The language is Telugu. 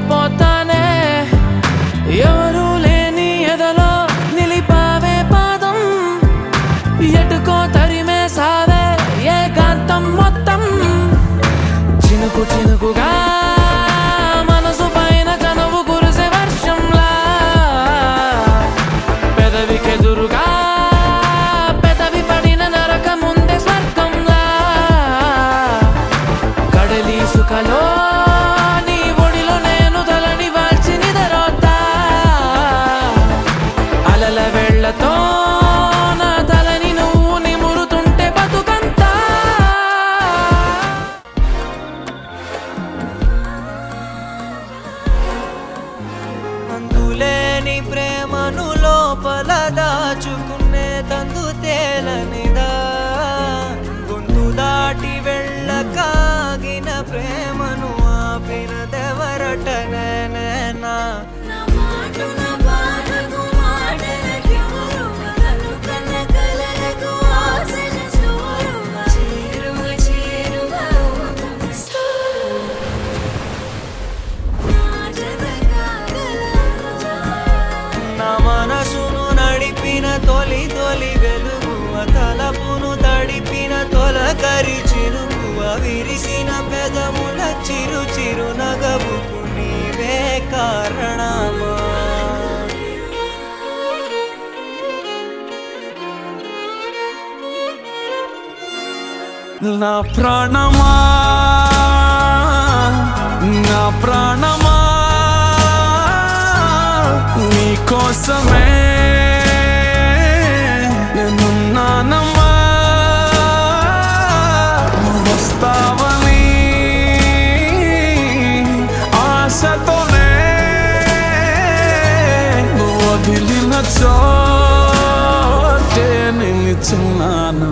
అయిపోతానే. ఎవరు లేని ఎదలో నిలిపావే పాదం, ఎటుకో తరిమే సావే ఏకాంతం మొత్తం. చినుకు చినుకుగా మనసు పైన కనువు కురిసే వర్షంలా, పెదవికెదురుగా పెదవి పడిన నరకముందే స్వర్గంలా. కడలి సుఖలో నీ ఒడిలో నేను తలని వాల్చి నిదరోతా. అలల వేళ్లతో నా తలని నువ్వు నిమురుతుంటే బతుకంతా. అందులేని ప్రేమను లోపల దాచుకునే తందు తేలనిదా, గొంతు దాటి వెళ్ళకాగిన ప్రేమను ఆపినదెవరట నేనేనా. నా మనసును నడిపిన తొలి తొలి వెలుగువ, తలపును తడిపిన తొలకరి చిరుకువ, విరిసిన పెదముల చిరు చిరు నగవుకు నీవే కారణమా. నా ప్రాణమా, నా ప్రాణమా, నీకోసమే నేనున్నానమ్మా. నువ్వు వస్తావని ఆశతోనే నువ్వు వదిలిన చోటే నిలుచున్నాను.